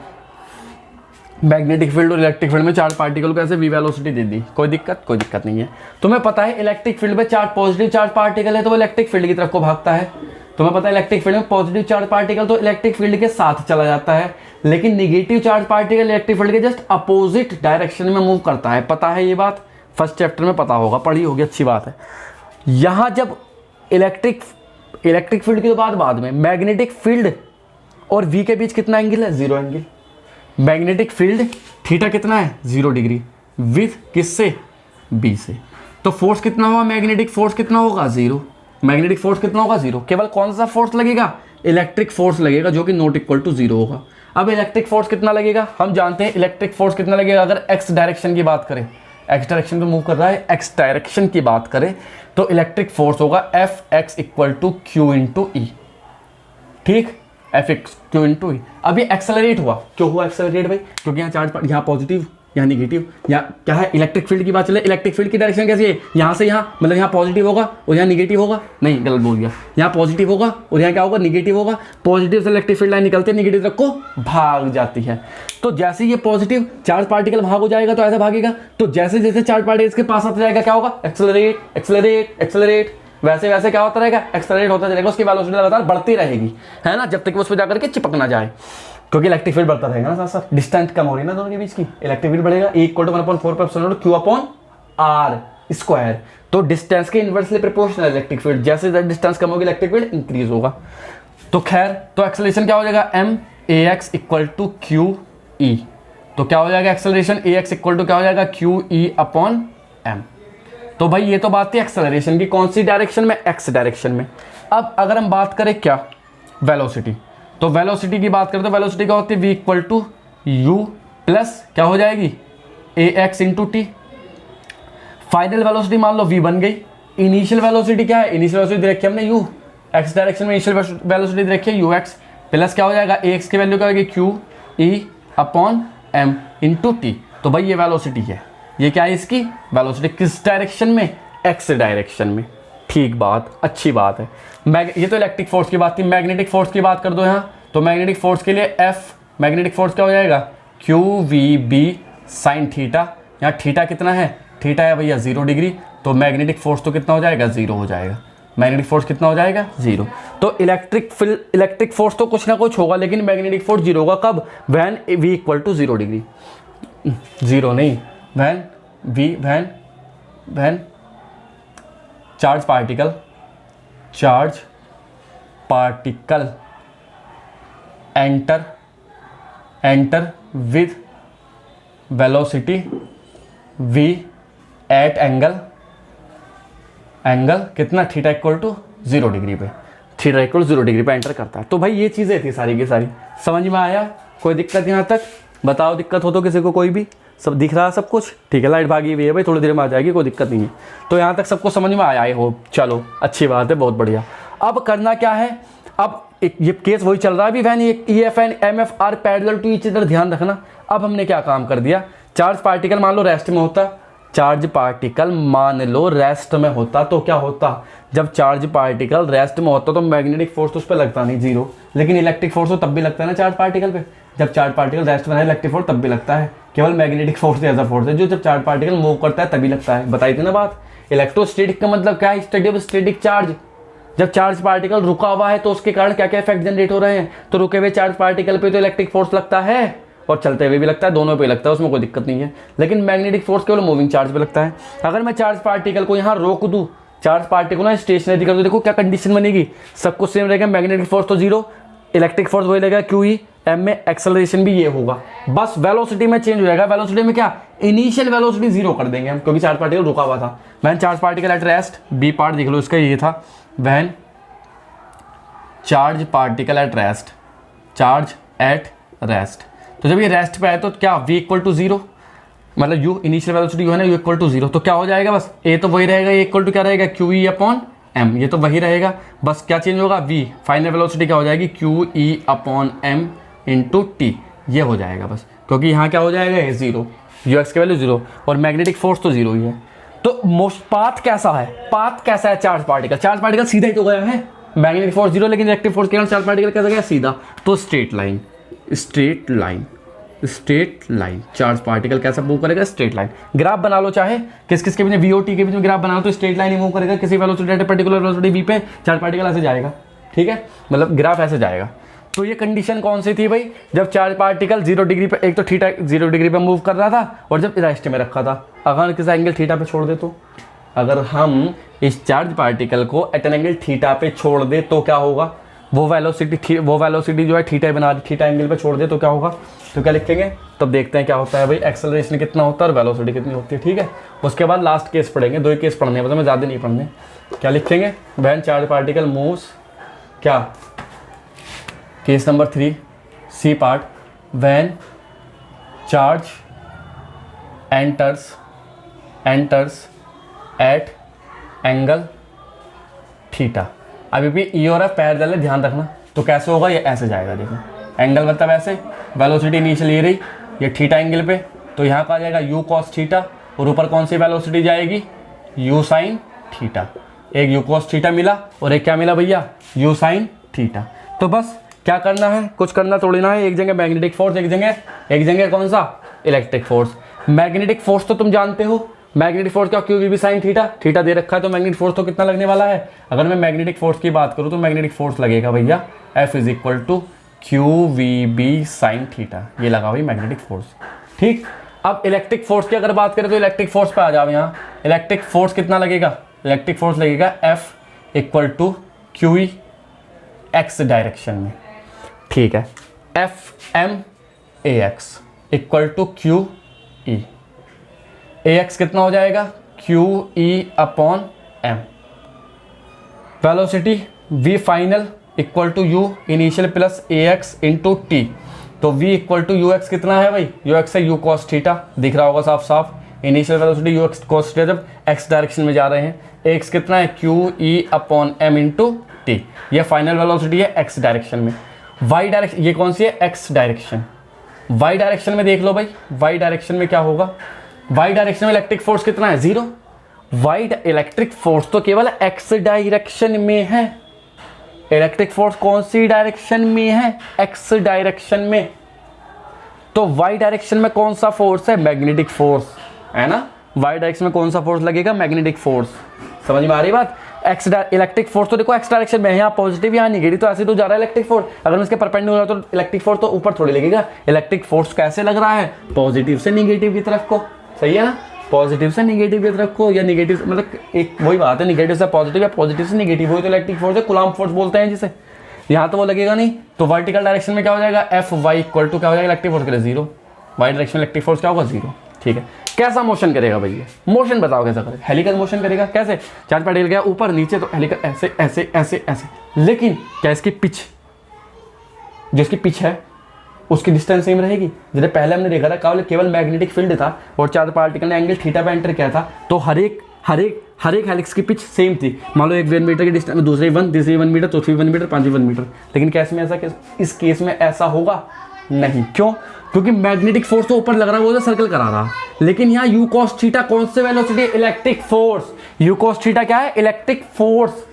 Speaker 1: मैग्नेटिक फील्ड और इलेक्ट्रिक फील्ड में चार्ज पार्टिकल को ऐसे V वेलोसिटी दे दी, कोई दिक्कत नहीं है। तुम्हें पता है इलेक्ट्रिक फील्ड में चार्ज पॉजिटिव चार्ज पार्टिकल है तो वो इलेक्ट्रिक फील्ड की तरफ को भागता है। तुम्हें पता है इलेक्ट्रिक फील्ड में पॉजिटिव चार्ज पार्टिकल तो इलेक्ट्रिक फील्ड के साथ चला जाता है, लेकिन negative charge particle electric field के जस्ट अपोजिट डायरेक्शन में मूव करता है। पता है ये बात, फर्स्ट चैप्टर में पता होगा, पढ़ी होगी, अच्छी बात है। यहाँ जब इलेक्ट्रिक फील्ड की तो बात बाद में, मैग्नेटिक फील्ड और V के बीच कितना एंगल है, 0 एंगल। मैग्नेटिक फील्ड थीटा कितना है, 0 डिग्री, विथ किससे, B से। तो फोर्स कितना होगा, मैग्नेटिक फोर्स कितना होगा, 0। मैग्नेटिक फोर्स कितना होगा, 0। केवल कौन सा फोर्स लगेगा, इलेक्ट्रिक फोर्स लगेगा, जो कि नॉट इक्वल टू 0 होगा। अब इलेक्ट्रिक फोर्स कितना लगेगा, हम जानते हैं इलेक्ट्रिक फोर्स कितना लगेगा, अगर एक्स डायरेक्शन की बात करें, एक्स डायरेक्शन पे मूव कर रहा है, एक्स डायरेक्शन की बात करें तो इलेक्ट्रिक फोर्स होगा Fx equal to Q into E, ठीक, Fx Q इंटू ई। अभी एक्सेलरेट हुआ, क्यों हुआ एक्सेलरेट भाई, क्योंकि यहाँ चार्ज, यहाँ पॉजिटिव यहाँ निगेटिव, यहाँ क्या है, इलेक्ट्रिक फील्ड की बात चले, इलेक्ट्रिक फील्ड की डायरेक्शन कैसी है, यहाँ से यहाँ, मतलब यहाँ पॉजिटिव होगा और यहाँ निगेटिव होगा, नहीं गलत बोल गया, यहाँ पॉजिटिव होगा और यहाँ क्या होगा, निगेटिव होगा। पॉजिटिव से इलेक्ट्रिक फील्ड लाइन निकलते हैं, निगेटिव तक को भाग जाती है। तो जैसे ये पॉजिटिव चार्ज पार्टिकल भाग हो जाएगा तो ऐसे भागेगा, तो जैसे जैसे चार्ज पार्टिकल इसके पास आता जाएगा क्या होगा, एक्सेलरेट एक्सेलरेट एक्सेलरेट, वैसे वैसे क्या होता रहेगा, एक्सेलरेट होता जाएगा, उसकी वेलोसिटी लगातार बढ़ती रहेगी, है ना, जब तक वो उस पर जाकर के चिपक ना जाए, क्योंकि इलेक्ट्रिक फील्ड बढ़ता रहेगा ना साथ साथ, डिस्टेंस कम हो रही है ना दोनों के बीच की, इलेक्ट्रिक फील्ड बढ़ेगा, E equal to 1/4 Q upon R square. तो डिस्टेंस के इनवर्सली प्रोपोर्शनल इलेक्ट्रिक फील्ड, जैसे डिस्टेंस कम होगी इलेक्ट्रिक फील्ड इंक्रीज होगा। तो खैर, तो एक्सेलरेशन क्या हो जाएगा, mAx इक्वल टू QE। तो क्या हो जाएगा एक्सेलरेशन, Ax इक्वल टू क्या हो जाएगा, QE अपॉन m। तो भाई ये तो बात थी एक्सेलरेशन की, कौन सी डायरेक्शन में, एक्स डायरेक्शन में। अब अगर हम बात करें क्या, वेलोसिटी, तो वेलोसिटी की बात करें तो वेलोसिटी क्या होती है, v equal to u plus क्या हो जाएगी, ax into T. Final velocity मान लो v बन गई। इनिशियल वेलोसिटी क्या है, इनिशियल वेलोसिटी दे रखी है हमने u, x डायरेक्शन में इनिशियल वेलोसिटी दे रखी है ux, प्लस क्या हो जाएगा, ax की वैल्यू क्या होगी, q e upon m into T. तो भाई ये वेलोसिटी है, ये क्या है इसकी वेलोसिटी, किस डायरेक्शन में, x डायरेक्शन में। ठीक बात, अच्छी बात है। ये तो इलेक्ट्रिक फोर्स की बात थी। मैग्नेटिक फोर्स की बात कर दो यहाँ, तो मैग्नेटिक फोर्स के लिए F, मैग्नेटिक फोर्स क्या हो जाएगा, QVB साइन थीटा। यहाँ थीटा कितना है, थीटा है भैया 0 डिग्री, तो मैग्नेटिक फोर्स तो कितना हो जाएगा, 0 हो जाएगा। मैग्नेटिक फोर्स कितना हो जाएगा, 0। तो इलेक्ट्रिक फोर्स तो कुछ ना कुछ होगा, लेकिन मैग्नेटिक फोर्स 0 होगा कब, when V equal to 0 degree, 0 नहीं, when charge particle enter with velocity v at angle कितना, थीटा इक्वल टू 0 डिग्री पे, थीटा इक्वल 0 डिग्री पे एंटर करता है। तो भाई ये चीज़ें थी सारी की सारी, समझ में आया, कोई दिक्कत यहाँ तक, बताओ दिक्कत हो तो किसी को, कोई भी, सब दिख रहा है सब कुछ, ठीक है। लाइट भागी हुई है भाई, थोड़ी देर में आ जाएगी, कोई दिक्कत नहीं है। तो यहाँ तक सबको समझ में आया, आई होप, चलो अच्छी बात है, बहुत बढ़िया। अब करना क्या है, अब ये केस वही चल रहा है अभी, when EF and MF are parallel to each other, ध्यान रखना। अब हमने क्या काम कर दिया, चार्ज पार्टिकल मान लो रेस्ट में होता, चार्ज पार्टिकल मान लो रेस्ट में होता तो क्या होता, जब चार्ज पार्टिकल रेस्ट में होता तो मैग्नेटिक फोर्स तो उस पर लगता नहीं, जीरो, लेकिन इलेक्ट्रिक फोर्स तो तब भी लगता है ना चार्ज पार्टिकल पे। जब चार्ज पार्टिकल रेस्ट में है इलेक्ट्रिक फोर्स तब भी लगता है, केवल मैग्नेटिक फोर्स ऐसा फोर्स है जो जब चार्ज पार्टिकल मूव करता है तभी लगता है। बताई थी ना बात। इलेक्ट्रोस्टैटिक का मतलब क्या है, स्टडी ऑफ स्टैटिक चार्ज। जब चार्ज पार्टिकल रुका हुआ है तो उसके कारण क्या क्या इफेक्ट जनरेट हो रहे हैं, तो रुके हुए चार्ज पार्टिकल पे तो इलेक्ट्रिक फोर्स लगता है और चलते हुए भी लगता है, दोनों पे लगता है, उसमें कोई दिक्कत नहीं है। लेकिन मैग्नेटिक फोर्स केवल मूविंग चार्ज पे लगता है। अगर मैं चार्ज पार्टिकल को यहाँ रोक दूं, चार्ज पार्टिकल ना स्टेशनरी कर दूं, देखो क्या कंडीशन बनेगी, सब कुछ सेम रहेगा, मैग्नेटिक फोर्स तो जीरो, इलेक्ट्रिक फोर्स वही लगेगा QE, M में एक्सेलरेशन भी ये होगा, बस वेलोसिटी में चेंज हो जाएगा। वेलोसिटी में क्या, इनिशियल वेलोसिटी जीरो कर देंगे हम, क्योंकि चार्ज पार्टिकल रुका हुआ था। When charge particle at rest, B part देख लो इसका, ये था when charge particle at rest, charge at rest. तो जब ये रेस्ट पे आए तो क्या v इक्वल टू जीरो, मतलब u इनिशियल वेलोसिटी u है ना, u इक्वल टू जीरो, तो क्या हो जाएगा, बस a तो वही रहेगा, a इक्वल टू क्या रहेगा, QE अपॉन m, ये तो वही रहेगा, बस क्या चेंज होगा, v फाइनल वेलोसिटी क्या हो जाएगी, QE upon m into T, ये हो जाएगा बस, क्योंकि यहाँ क्या हो जाएगा, ये जीरो, ux की वैल्यू जीरो और मैग्नेटिक फोर्स तो जीरो ही है। तो मोस्ट पाथ कैसा है, पाथ कैसा है चार्ज पार्टिकल, चार्ज पार्टिकल सीधा ही तो गया है, मैग्नेटिक फोर्स जीरो, लेकिन इलेक्ट्रिक फोर्स के कारण चार्ज पार्टिकल कैसा गया, सीधा, तो straight line, straight line, straight line, charge particle कैसा मूव करेगा, स्ट्रेट लाइन। ग्राफ बना लो, चाहे किस किस के बीच में, VOT के बीच में ग्राफ बना लो तो स्ट्रेट लाइन ही मूव करेगा, किसी वेलोसिटी पर्टिकुलर वेलोसिटी v पे चार्ज पार्टिकल ऐसे जाएगा, ठीक है, मतलब ग्राफ ऐसे जाएगा। तो ये कंडीशन कौन सी थी भाई, जब चार्ज पार्टिकल 0 डिग्री पे, एक तो थीटा 0 डिग्री पे मूव कर रहा था और जब रेस्ट में रखा था, अगर किसी एंगल थीटा पे छोड़ दे तो, अगर हम इस चार्ज पार्टिकल को एट एन एंगल थीटा पे छोड़ दे तो क्या होगा, वो वेलोसिटी जो है थीटा बना दी, थीटा एंगल पे छोड़ दे तो क्या होगा, तो क्या लिखेंगे, तब देखते हैं क्या होता है भाई, एक्सेलरेशन कितना होता है और वेलोसिटी कितनी होती है, ठीक है। उसके बाद लास्ट केस पढ़ेंगे, 2 ही केस पढ़ने हैं, मतलब ज़्यादा नहीं पढ़ने। क्या लिखेंगे, व्हेन चार्ज पार्टिकल मूव्स, क्या case number 3 C part, when charge enters at angle theta. अभी भी ई और एफ पैरेलल है, ध्यान रखना, तो कैसे होगा, ये ऐसे जाएगा, देखो एंगल मतलब ऐसे, वेलोसिटी इनिशियल ये रही, ये थीटा एंगल पे, तो यहाँ का आ जाएगा u cos थीटा और ऊपर कौन सी वेलोसिटी जाएगी, u sin थीटा। एक u cos थीटा मिला और एक क्या मिला भैया, u sin थीटा। तो बस क्या करना है, कुछ करना थोड़ी ना है, एक जगह मैग्नेटिक फोर्स, एक जगह कौन सा, इलेक्ट्रिक फोर्स। मैग्नेटिक फोर्स तो तुम जानते हो, मैग्नेटिक फोर्स क्या, QV भी साइन थीटा दे रखा है, तो मैग्नेटिक फोर्स तो कितना लगने वाला है, अगर मैं मैग्नेटिक फोर्स की बात करूं तो मैग्नेटिक फोर्स लगेगा भैया F is equal to QVB sine theta, ये लगा हुई मैग्नेटिक फोर्स, ठीक। अब इलेक्ट्रिक फोर्स की अगर बात करें तो इलेक्ट्रिक फोर्स पे आ जाओ, यहाँ इलेक्ट्रिक फोर्स कितना लगेगा, इलेक्ट्रिक फोर्स लगेगा F equal to QE x direction में, ठीक है, FMAX equal to QE, AX कितना हो जाएगा, QE upon M, velocity V final equal to U initial plus AX into T, तो V इक्वल टू UX कितना है भाई, UX है U cos थीटा, दिख रहा होगा साफ साफ, initial velocity UX cos theta जब X डायरेक्शन में जा रहे हैं, AX कितना है, QE upon M into T, ये फाइनल वेलोसिटी है X डायरेक्शन में। Y डायरेक्शन, ये कौन सी है, X डायरेक्शन। Y डायरेक्शन में देख लो भाई, Y डायरेक्शन में क्या होगा, Y डायरेक्शन में इलेक्ट्रिक फोर्स कितना है, जीरो। इलेक्ट्रिक फोर्स तो केवल X डायरेक्शन में है, इलेक्ट्रिक फोर्स कौन सी डायरेक्शन में है, X डायरेक्शन में, तो Y डायरेक्शन में कौन सा फोर्स है, मैग्नेटिक फोर्स है ना, Y डायरेक्शन में कौन सा फोर्स लगेगा, मैग्नेटिक फोर्स, समझ में आ रही बात। इलेक्ट्रिक फोर्स तो देखो X डायरेक्शन में है, यहाँ पॉजिटिव यहाँ निगेटिव, तो ऐसे तो जा रहा है इलेक्ट्रिक फोर्स, अगर मैं इसके परपेंडिकुलर तो इलेक्ट्रिक फोर्स तो ऊपर थोड़ी लगेगा, इलेक्ट्रिक फोर्स कैसे लग रहा है, पॉजिटिव से निगेटिव की तरफ को, सही है ना, पॉजिटिव से निगेटिव की तरफ को, या निगेटिव मतलब एक वही बात है, निगेटिव से पॉजिटिव या पॉजिटिव से निगेटिव, वही तो इलेक्ट्रिक फोर्स है, कूलम्ब फोर्स बोलते हैं जिसे। यहाँ तो वो लगेगा नहीं, तो वर्टिकल डायरेक्शन में क्या हो जाएगा, Fy इक्वल टू क्या हो जाएगा, इलेक्ट्रिक फोर्स के लिए जीरो, वाई डायरेक्शन में इलेक्ट्रिक फोर्स क्या होगा, जीरो, ठीक है। कैसा मोशन करेगा भैया, मोशन बताओ कैसा करेगा, हेलिकल मोशन करेगा, कैसे, चार्ज पार्टिकल गया ऊपर नीचे तो हेलिकल ऐसे ऐसे ऐसे ऐसे, लेकिन क्या इसकी पिच, जो इसकी पिच है उसकी डिस्टेंस सेम रहेगी। जैसे पहले हमने देखा था केवल मैग्नेटिक फील्ड था और चार्ज पार्टिकल ने एंगल थीटा पे एंटर किया था, तो हर एक हेलिक्स की पिच सेम थी। मान लो एक 1 मीटर की डिस्टेंस में दूसरी 1, तीसरी 1 मीटर, चौथी 1 मीटर, पांचवी 1 मीटर। लेकिन केस में ऐसा, इस केस में ऐसा होगा नहीं। क्यों? क्योंकि मैग्नेटिक फोर्स तो ऊपर लग रहा है, वो तो सर्कल करा रहा। लेकिन यहाँ यू कॉस थीटा कौन से velocity? Electric force. You cos theta क्या है? इलेक्ट्रिक फोर्स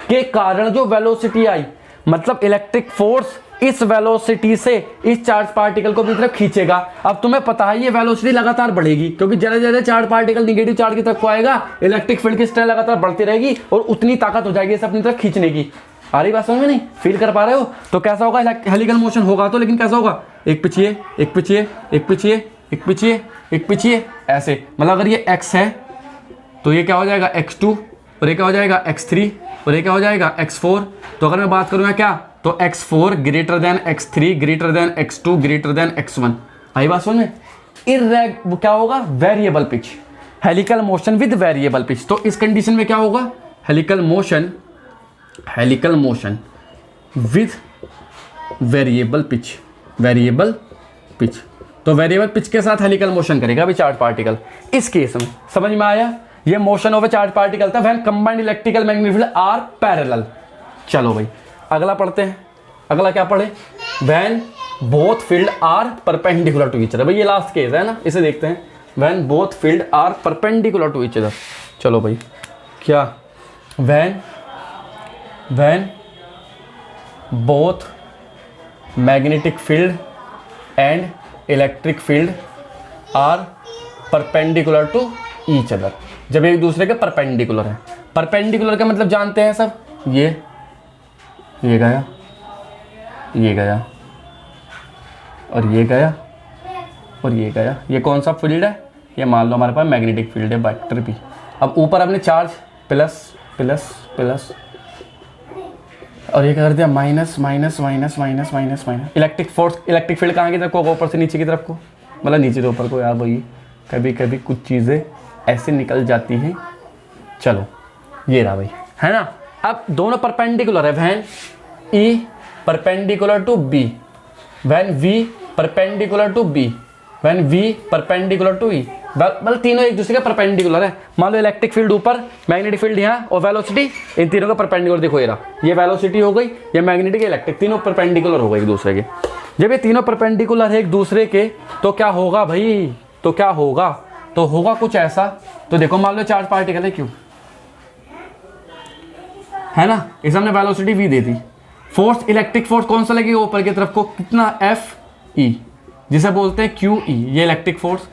Speaker 1: के कारण जो वेलोसिटी आई, मतलब इलेक्ट्रिक फोर्स इस वेलोसिटी से इस चार्ज पार्टिकल को अपनी तरफ खींचेगा। अब तुम्हें पता है ये वेलोसिटी लगातार बढ़ेगी, क्योंकि जैसे जैसे चार्ज पार्टिकल निगेटिव चार्ज की तरफ को आएगा, इलेक्ट्रिक फील्ड की स्ट्रेंथ लगातार बढ़ती रहेगी और उतनी ताकत हो जाएगी इसे अपनी तरफ खींचने की। आ रही बात समझ में? नहीं फील कर पा रहे हो? तो कैसा होगा? हेलिकल मोशन होगा तो, लेकिन कैसा होगा? एक पिछिए, एक पिछिए, एक पिछिए, एक पिछिए, एक पिछिए, ऐसे। मतलब अगर ये x है तो ये क्या हो जाएगा? x2, और ये क्या हो जाएगा? x3, और ये क्या हो जाएगा? x4। तो अगर मैं बात करूँगा क्या, तो x4 greater than x3 greater than x2 greater than x1। आई बात समझ में? वो क्या होगा? Variable pitch, helical motion with variable pitch. तो इस कंडीशन में क्या होगा? Helical motion with variable pitch, variable pitch. तो वेरिएबल पिच के साथ हेलिकल मोशन करेगा अभी चार्ज पार्टिकल। इस केस में समझ में आया? ये motion of a charge particle था when combined electrical magnetic field are parallel. चलो भाई अगला पढ़ते हैं। अगला क्या पढ़े? When both field are perpendicular to each other. भाई ये लास्ट केस है ना, इसे देखते हैं। When both field are perpendicular to each other. चलो भाई क्या? When both magnetic field and electric field are perpendicular to each other. जब एक दूसरे के परपेंडिकुलर है। परपेंडिकुलर का मतलब जानते हैं सब, ये गया, ये गया, और ये गया, और ये गया। ये कौन सा फील्ड है? ये मान लो हमारे पास मैग्नेटिक फील्ड है, वेक्टर भी। अब ऊपर हमने चार्ज प्लस प्लस प्लस, और ये क्या कर दिया? Minus minus minus minus minus minus. Electric force, electric field कहाँ की तरफ को? ऊपर से नीचे की तरफ को, मतलब नीचे से ऊपर को। यार वही कभी कभी कुछ चीज़ें ऐसे निकल जाती हैं। चलो ये रहा भाई, है ना। अब दोनों परपेंडिकुलर है। When E perpendicular to B, when V perpendicular to B, when V perpendicular to E, मतलब तीनों एक दूसरे के परपेंडिकुलर है। मान लो इलेक्ट्रिक फील्ड ऊपर, मैग्नेटिक फील्ड यहाँ, और वेलोसिटी इन तीनों का परपेंडिकुलर। देखो ये रहा, ये वेलोसिटी हो गई, ये मैग्नेटिक, इलेक्ट्रिक, तीनों परपेंडिकुलर हो गए एक दूसरे के। जब ये तीनों परपेंडिकुलर है एक दूसरे के, तो क्या होगा भाई? तो क्या होगा? तो होगा कुछ ऐसा। तो देखो मान लो चार्ज पार्टिकल है, क्यों है ना, इसे हमने वेलोसिटी v दे दी। फोर्स, इलेक्ट्रिक फोर्स कौन सा लगेगा ऊपर की तरफ को? कितना? Fe, जिसे बोलते हैं QE, ये इलेक्ट्रिक फोर्स।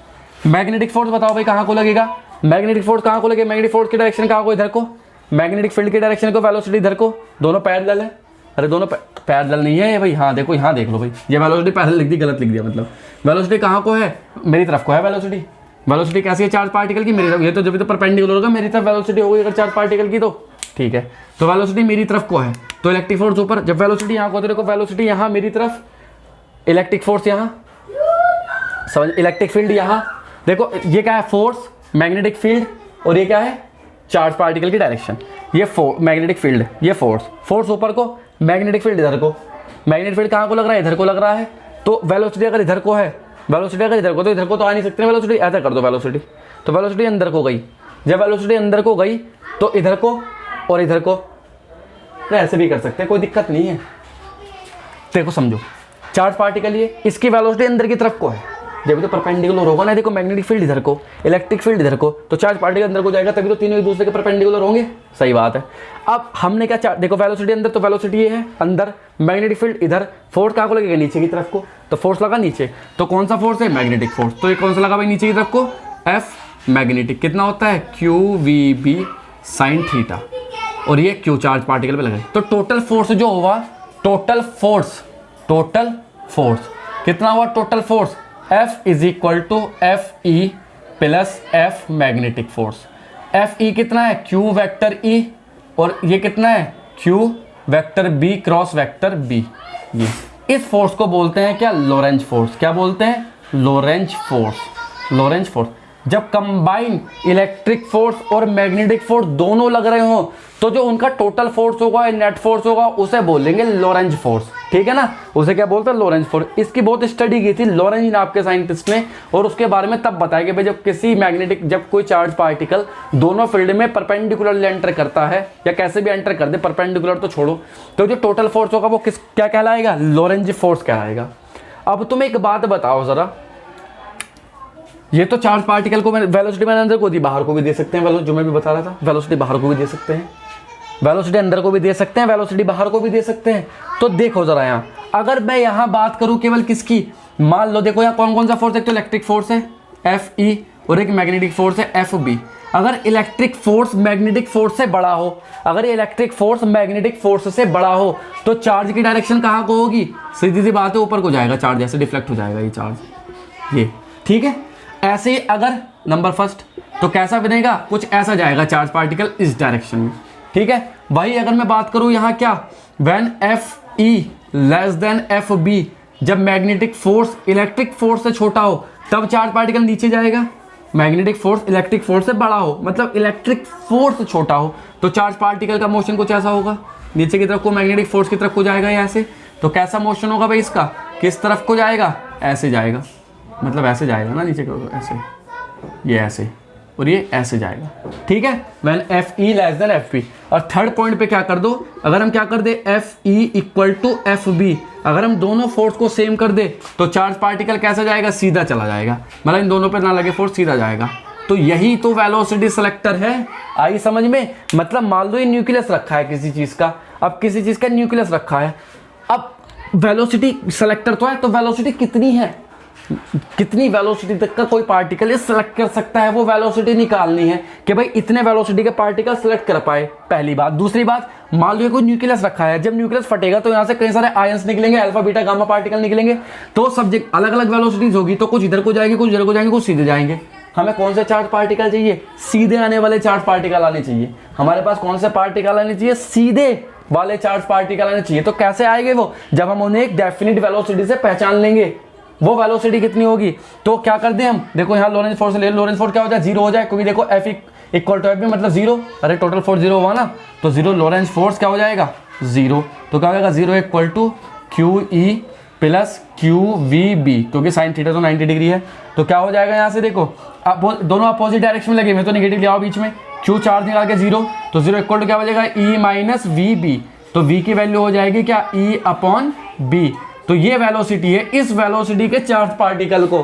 Speaker 1: मैग्नेटिक फोर्स बताओ भाई कहाँ को लगेगा? मैग्नेटिक फोर्स कहाँ को लगेगा? मैग्नेटिक फोर्स की डायरेक्शन कहाँ को? इधर को। मैग्नेटिक फील्ड की डायरेक्शन को, वेलोसिटी इधर को। दोनों पैरेलल है। अरे दोनों पैरेलल नहीं है भाई। हाँ देखो, यहाँ देख लो भाई, ये वेलोसिटी पैरेलल लिख दी, गलत लिख दिया। मतलब वेलोसिटी कहाँ को है? मेरी तरफ को है वेलोसिटी। वेलोसिटी कैसी है चार्ज पार्टिकल की? मेरी तरफ। ये तो जब भी तो परपेंडिकुलर होगा, मेरी तरफ वेलोसिटी होगी अगर चार्ज पार्टिकल की, तो ठीक है। तो वेलोसिटी मेरी तरफ को है, तो इलेक्ट्रिक फोर्स ऊपर। जब वेलोसिटी यहाँ को, देखो वेलोसिटी यहाँ मेरी तरफ, इलेक्ट्रिक फोर्स यहाँ, समझ, इलेक्ट्रिक फील्ड यहाँ। देखो ये क्या है? फोर्स, मैग्नेटिक फील्ड, और ये क्या है? चार्ज पार्टिकल की डायरेक्शन। ये मैग्नेटिक फील्ड, ये फोर्स ऊपर को, मैग्नेटिक फील्ड इधर को। मैग्नेटिक फील्ड कहाँ को लग रहा है? इधर को लग रहा है। तो वेलोसिटी अगर इधर को है, वेलोसिटी अगर इधर को, तो इधर को तो आ नहीं सकते वेलोसिटी। ऐसा कर दो वेलोसिटी, तो वेलोसिटी अंदर को गई। जब वेलोसिटी अंदर को गई तो इधर को और इधर को, तो ऐसे भी कर सकते हैं, कोई दिक्कत नहीं है। देखो समझो, चार्ज पार्टिकल ये, इसकी वेलोसिटी अंदर की तरफ को है, जब तो परपेंडिकुलर होगा ना। देखो मैग्नेटिक फील्ड इधर को, इलेक्ट्रिक फील्ड इधर को, तो चार्ज पार्टिकल अंदर को जाएगा, तभी तो तीनों एक दूसरे के परपेंडिकुलर होंगे। सही बात है। अब हमने क्या, देखो वेलोसिटी अंदर, तो वेलोसिटी ये है अंदर, मैग्नेटिक फील्ड इधर, फोर्स कहाँ को लगेगा? नीचे की तरफ को। तो फोर्स लगा नीचे, तो कौन सा फोर्स है? Magnetic force. तो ये कौन सा लगा भाई? नीचे की तरफ को, F मैग्नेटिक। कितना होता है? QVB साइन थीटा, और ये Q चार्ज पार्टिकल पे लगा। तो टोटल फोर्स जो हुआ, टोटल फोर्स कितना हुआ? Total force F is equal to FE plus F magnetic force. FE कितना है? Q वेक्टर E, और ये कितना है? Q vector B cross vector B। ये इस फोर्स को बोलते हैं क्या? Lorentz force. क्या बोलते हैं? Lorentz force. Lorentz force. जब कंबाइन इलेक्ट्रिक फोर्स और मैग्नेटिक फोर्स दोनों लग रहे हो तो जो उनका टोटल फोर्स होगा, नेट फोर्स होगा, उसे बोलेंगे लोरेंज फोर्स। ठीक है ना, उसे क्या बोलते हैं? Lorentz force. इसकी बहुत स्टडी की थी लॉरेंज नाम के साइंटिस्ट ने, और उसके बारे में तब बताया कि भाई जब किसी मैग्नेटिक, जब कोई चार्ज पार्टिकल दोनों फील्ड में परपेंडिकुलरली एंटर करता है, या कैसे भी एंटर कर दे, परपेंडिकुलर तो छोड़ो, तो जो टोटल फोर्स होगा वो क्या कहलाएगा? लोरेंज फोर्स कहलाएगा। अब तुम एक बात बताओ जरा, ये तो चार्ज पार्टिकल को वेलोसिटी मैंने अंदर को दी, बाहर को भी दे सकते हैं, जो मैं भी बता रहा था, वेलोसिटी बाहर को भी दे सकते हैं, वेलोसिटी अंदर को भी दे सकते हैं, वेलोसिटी बाहर को भी दे सकते हैं। तो देखो जरा यहाँ, अगर मैं यहाँ बात करूँ केवल किसकी, मान लो देखो यहाँ कौन कौन सा फोर्स, एक तो इलेक्ट्रिक फोर्स है Fe और एक मैग्नेटिक फोर्स है Fb। अगर इलेक्ट्रिक फोर्स मैग्नेटिक फोर्स से बड़ा हो, अगर इलेक्ट्रिक फोर्स मैग्नेटिक फोर्स से बड़ा हो तो चार्ज की डायरेक्शन कहाँ को होगी? सीधी सी बात है, ऊपर को जाएगा चार्ज, ऐसे डिफ्लेक्ट हो जाएगा ये चार्ज, ये। ठीक है, ऐसे अगर नंबर फर्स्ट तो कैसा बनेगा? कुछ ऐसा जाएगा चार्ज पार्टिकल इस डायरेक्शन में। ठीक है, वही अगर मैं बात करूं यहाँ क्या, when Fe less than Fb, जब मैग्नेटिक फोर्स इलेक्ट्रिक फोर्स से छोटा हो तब चार्ज पार्टिकल नीचे जाएगा, मैग्नेटिक फोर्स इलेक्ट्रिक फोर्स से बड़ा हो, मतलब इलेक्ट्रिक फोर्स से छोटा हो, तो चार्ज पार्टिकल का मोशन कुछ ऐसा होगा, नीचे की तरफ को मैग्नेटिक फोर्स की तरफ को जाएगा या ऐसे। तो कैसा मोशन होगा भाई इसका, किस तरफ को जाएगा? ऐसे जाएगा, मतलब ऐसे जाएगा ना नीचे को, ऐसे, ये ऐसे, और ये ऐसे जाएगा। ठीक है, when Fe less than Fb। और थर्ड पॉइंट पे क्या कर दो, अगर हम क्या कर दे Fe इक्वल टू Fb, अगर हम दोनों फोर्स को सेम कर दे तो चार्ज पार्टिकल कैसा जाएगा? सीधा चला जाएगा, मतलब इन दोनों पे ना लगे फोर्स, सीधा जाएगा। तो यही तो वेलोसिटी सेलेक्टर है। आई समझ में? मतलब मान लो ये न्यूक्लियस रखा है किसी चीज का, अब किसी चीज का न्यूक्लियस रखा है, अब वेलोसिटी सेलेक्टर तो है, तो वेलोसिटी कितनी है, कितनी वेलोसिटी तक का कोई पार्टिकल सेलेक्ट कर सकता है, वो वेलोसिटी निकालनी है कि भाई इतने वेलोसिटी के पार्टिकल सेलेक्ट कर पाए, पहली बात। दूसरी बात, मान लो कोई न्यूक्लियस रखा है, जब न्यूक्लियस फटेगा तो यहाँ से कई सारे आयंस निकलेंगे, अल्फा बीटा गामा पार्टिकल निकलेंगे, तो सब्जेक्ट अलग अलग वेलोसिटीज होगी, तो कुछ इधर को जाएंगे, कुछ इधर को जाएंगे, कुछ सीधे जाएंगे। हमें कौन से चार्ज पार्टिकल चाहिए? सीधे आने वाले चार्ज पार्टिकल आने चाहिए। हमारे पास कौन से पार्टिकल आने चाहिए? सीधे वाले चार्ज पार्टिकल आने चाहिए। तो कैसे आएंगे वो? जब हम उन्हें एक डेफिनिट वेलोसिटी से पहचान लेंगे, वो वेलोसिटी कितनी होगी। तो क्या कर दें हम, देखो यहाँ लोरेंज फोर्स ले, लोरेंज फोर्स क्या हो जाए? जीरो हो जाए, क्योंकि देखो F इक्वल टू F मतलब जीरो, अरे टोटल फोर्स जीरो हुआ ना, तो जीरो लोरेंज फोर्स क्या हो जाएगा? जीरो। तो क्या हो जाएगा? Zero equal to QE plus QVB, क्योंकि साइन थीटा तो 90 डिग्री है। तो क्या हो जाएगा यहाँ से देखो, अब दोनों अपोजिट डायरेक्शन में लगे हुए, तो निगेटिव ले आओ बीच में, Q चार्ज निकाल के जीरो, तो जीरो इक्वल टू क्या हो जाएगा? E minus VB। तो V की वैल्यू हो जाएगी क्या? E upon B। तो ये वेलोसिटी है। इस वेलोसिटी के चार्ज पार्टिकल को,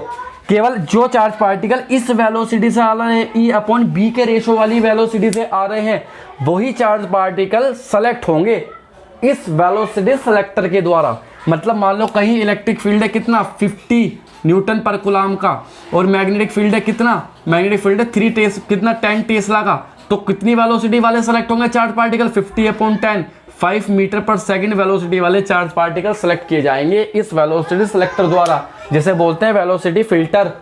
Speaker 1: केवल जो चार्ज पार्टिकल इस वेलोसिटी से आ रहे हैं, E अपॉन B के रेशो वाली वेलोसिटी से आ रहे हैं, वही चार्ज पार्टिकल सेलेक्ट होंगे इस वेलोसिटी सेलेक्टर के द्वारा। मतलब मान लो कहीं इलेक्ट्रिक फील्ड है कितना? 50 न्यूटन पर कुलाम का, और मैग्नेटिक फील्ड है कितना? मैग्नेटिक फील्ड है 10 टेस्ला का। तो कितनी वेलोसिटी वाले सेलेक्ट होंगे चार्ज पार्टिकल? 50 अपॉन 10, 5 मीटर पर सेकंड वेलोसिटी वाले चार्ज पार्टिकल सेलेक्ट किए जाएंगे इस वेलोसिटी सेलेक्टर द्वारा, जिसे बोलते हैं वेलोसिटी फिल्टर।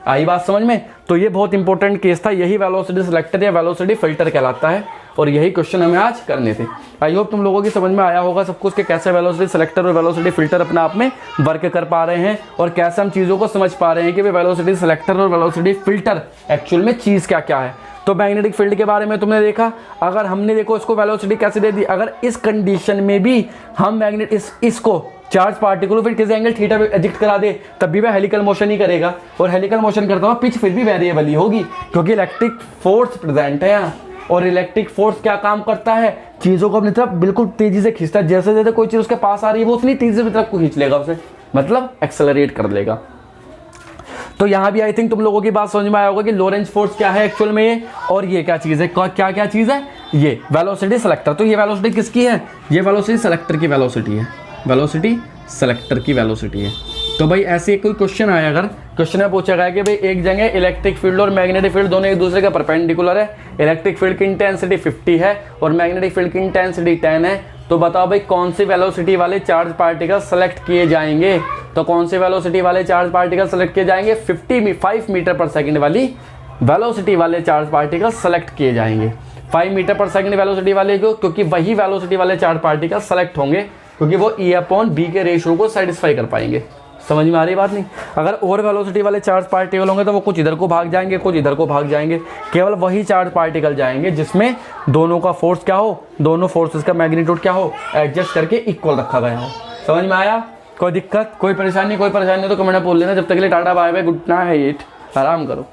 Speaker 1: आई बात समझ में? तो ये बहुत इंपॉर्टेंट केस था, यही वेलोसिटी सेलेक्टर या वेलोसिटी फिल्टर कहलाता है, और यही क्वेश्चन हमें आज करने थे। आई होप तुम लोगों की समझ में आया होगा सब कुछ कि कैसे वेलोसिटी सेलेक्टर और वेलोसिटी फिल्टर अपने आप में वर्क कर पा रहे हैं, और कैसे हम चीज़ों को समझ पा रहे हैं कि वेलोसिटी सेलेक्टर और वेलोसिटी फिल्टर एक्चुअल में चीज़ क्या क्या है। तो मैग्नेटिक फील्ड के बारे में तुमने देखा, अगर हमने देखो इसको वेलोसिटी कैसे दे दी, अगर इस कंडीशन में भी हम मैग्नेट इसको चार्ज पार्टिकल फिर किसी एंगल थीटा पे एजिक्ट करा दे, तब भी वह हेलिकल मोशन ही करेगा, और हेलिकल मोशन करता हुआ पिच फिर भी वेरिएबल ही होगी, क्योंकि इलेक्ट्रिक फोर्स प्रेजेंट है यहाँ। और इलेक्ट्रिक फोर्स क्या काम करता है? चीज़ों को अपनी तरफ बिल्कुल तेजी से खींचता है। जैसे जैसे कोई चीज़ उसके पास आ रही है वो उतनी तेजी से अपनी तरफ को खींच लेगा उसे, मतलब एक्सेलरेट कर लेगा। तो यहाँ भी आई थिंक तुम लोगों की बात समझ में आया होगा कि लोरेंज फोर्स क्या है एक्चुअल में ये, और ये क्या चीज़ है, क्या क्या चीज़ है, ये वेलोसिटी सेलेक्टर। तो ये वेलोसिटी किसकी है? ये वेलोसिटी सेलेक्टर की वेलोसिटी है, वेलोसिटी सेलेक्टर की वेलोसिटी है। तो भाई ऐसे कोई क्वेश्चन आया, अगर क्वेश्चन में पूछा गया कि भाई एक जगह इलेक्ट्रिक फील्ड और मैग्नेटिक फील्ड दोनों एक दूसरे का परपेंडिकुलर है, इलेक्ट्रिक फील्ड की इंटेंसिटी 50 है और मैग्नेटिक फील्ड की इंटेंसिटी 10 है, तो बताओ भाई कौन सी वेलोसिटी वाले चार्ज पार्टिकल सेलेक्ट किए जाएंगे। तो कौन से वेलोसिटी वाले चार्ज पार्टिकल सेलेक्ट किए जाएंगे? 5 मीटर पर सेकंड वाली वेलोसिटी वाले चार्ज पार्टिकल सेलेक्ट किए जाएंगे। 5 मीटर पर सेकंड वेलोसिटी वाले को, क्योंकि वही वेलोसिटी वाले चार्ज पार्टिकल सेलेक्ट होंगे, क्योंकि वो E अपॉन B के रेशियो को सेटिस्फाई कर पाएंगे। समझ में आ रही बात नहीं? अगर और वेलोसिटी वाले चार्ज पार्टिकल होंगे तो वो कुछ इधर को भाग जाएंगे, कुछ इधर को भाग जाएंगे। केवल वही चार्ज पार्टिकल जाएंगे जिसमें दोनों का फोर्स क्या हो, दोनों फोर्सेस का मैग्नीट्यूड क्या हो, एडजस्ट करके इक्वल रखा गया हो। समझ में आया? कोई दिक्कत, कोई परेशानी? कोई परेशानी हो तो कमेंट में बोल लेना। जब तक के लिए tata bye bye, good night, आराम करो।